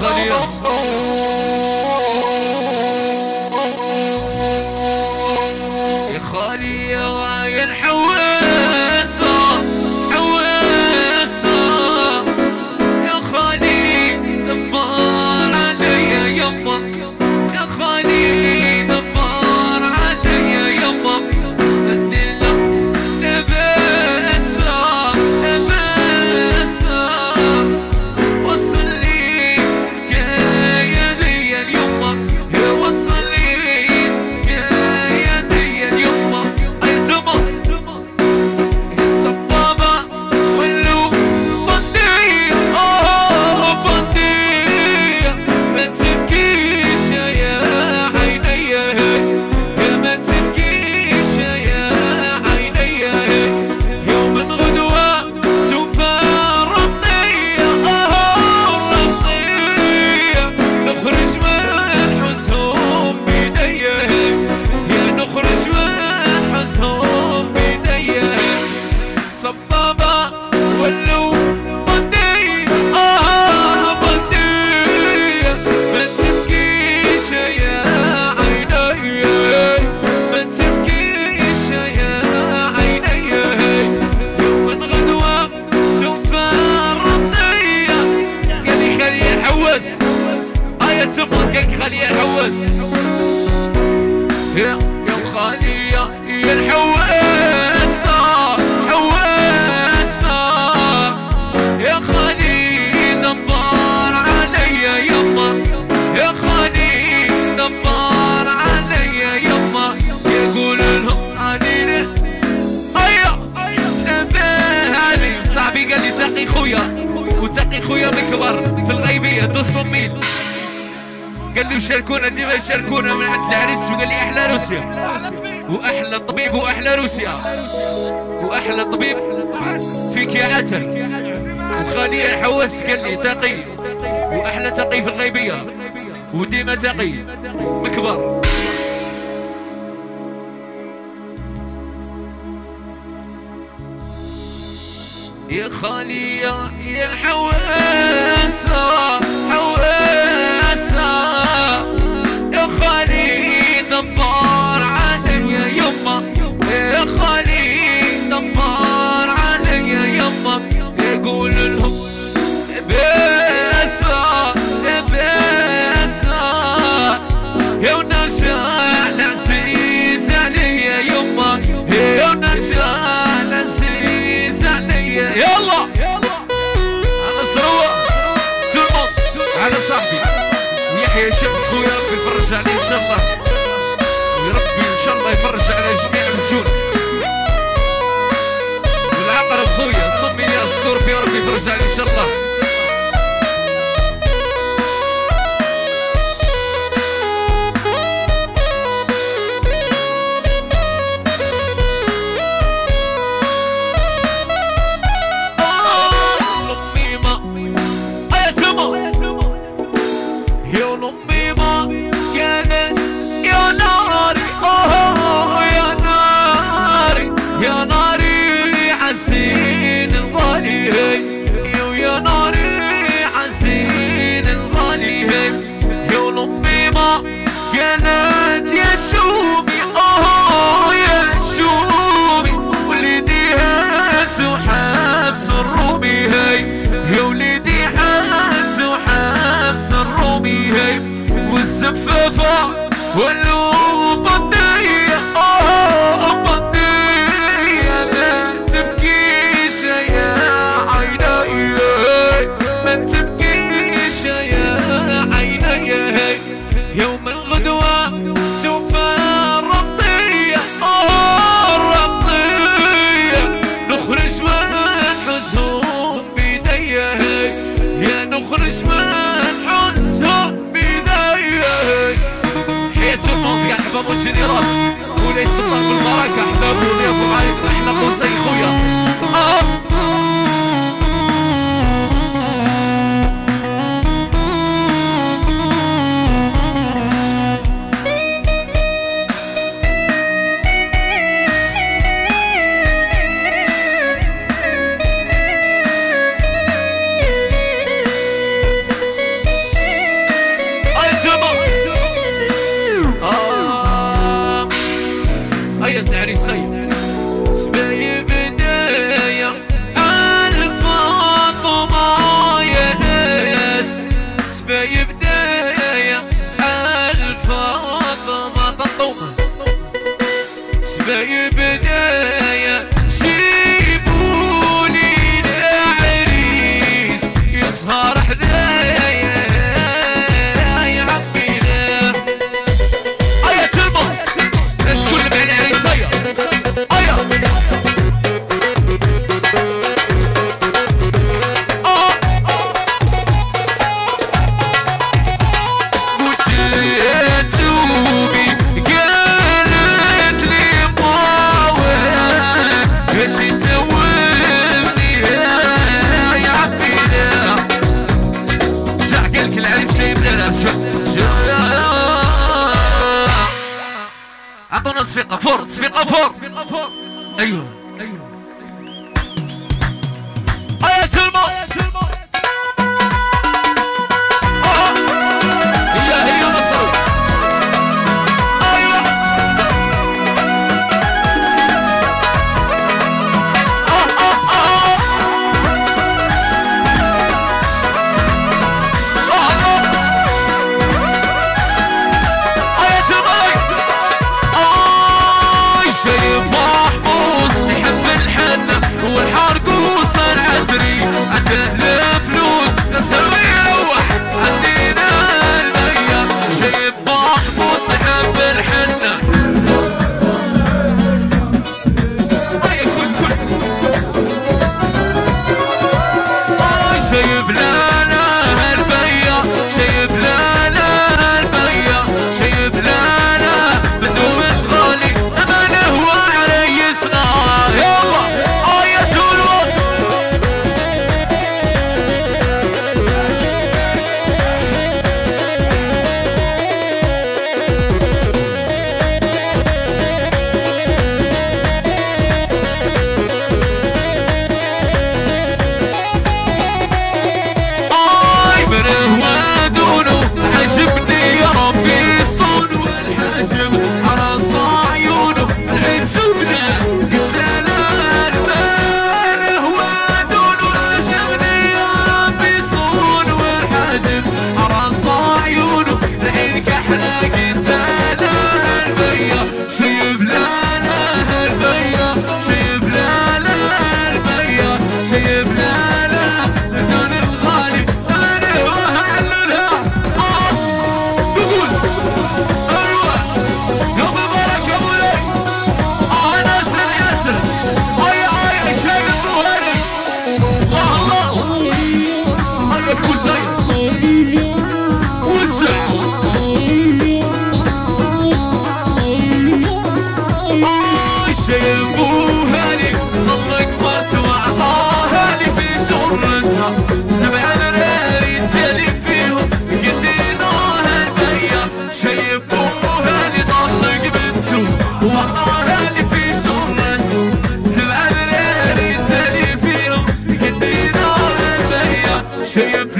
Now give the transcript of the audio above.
خليه يا خالي يا الحواسة حواسة يا خالي دبر عليا يما يا خالي دبر عليا يما الدنيا تبسم تبسم وصل لي يا لي اليما يا وصل لي يا لي اليما اي تما الصبابة ولو بندية بندية ما تبكيش يا عيني يا ما تبكيش يا عيني يوم غدوة تنفى رمضية رمضية نخرج من حزهم بيديا يا نخرج من حزهم بيديا صبابة ولو بندية بندية ما تبكيش يا عيني ما تبكيش يا عيني يوم غدوة تنفى الرمضية قال لي خليه الحواس آية تبغى قال خليه الحواس يا خالي يا الحواسة حواسة يا خالي دبر عليا يما يا خالي دبر عليا يما يقول لهم علينا هيا بالي صاحبي قال لي تقي خويا وتقي خويا مكبر في الغيبية دوس ميل قال لي شاركونا ديما يشاركونا من عند العريس وقال لي احلى روسيا واحلى طبيب واحلى روسيا واحلى طبيب فيك يا عتر وخالي الحواس قال لي تقي واحلى تقي في الغيبيه وديما تقي مكبر يا خالي يا حواسة حواسة يا خالي دبر عليا يما يا خالي دبر عليا يما يقول لهم باسة باسة يا ونرجع العزيز عليا يما يا ونرجع العزيز عليا يلا انا سروة تلمط على صاحبي ويحيى شمس خويا ربي يفرج عليه ان شاء الله يا ربي ان شاء الله يفرج على جميع المسجون والعقرب خويا صمي يا سكوربيو ربي يفرج عليه ان شاء الله كانت يا شومي يا شومي وليدي هاز وحبس الرومي هاي يا وليدي هاز وحبس الرومي هاي والزفافة ولو بندية بندية ما تبكيش يا عيني ما تبكيش يا عيني يوم الغدوة توفى الرمضية الرمضية نخرج من حزهم بيديا يا نخرج من حزهم بيديا حياة الماضي أحباب الجنرال وليس الله بالبركة أحباب وليكم عليكم أحلى قوسي خويا تصفيقه فور تصفيقه فور. ايوه آية الماء هي مصر. ايوه شايب محبوس يحب الحنة والحرقوس العسري عنده الفلوس نسوي يروح عندنا المية. شايب محبوس يحب الحنة شايب لانا البيا شايب لانا البيا شايب لانا بدون الغالي أمانه وعريسنا. يلا آية الوقت منه ودونه عجبني يا ربي صون والحجم حرص عيونه العين سودة قلت له منه ودونه عجبني يا ربي صون والحجم حرص عيونه العين كحلة قلت له البيا شايب لانا البيا شايب لانا البيا شايب لانا بدون الغالي شيبوها لي ظلك ما توعطاها لي في شرتها سبع مراري تالي فيهم قديناها البيا. شيبوها لي ظلك بنته وعطاها لي في شرتها سبع مراري تالي فيهم قديناها البيا. شيب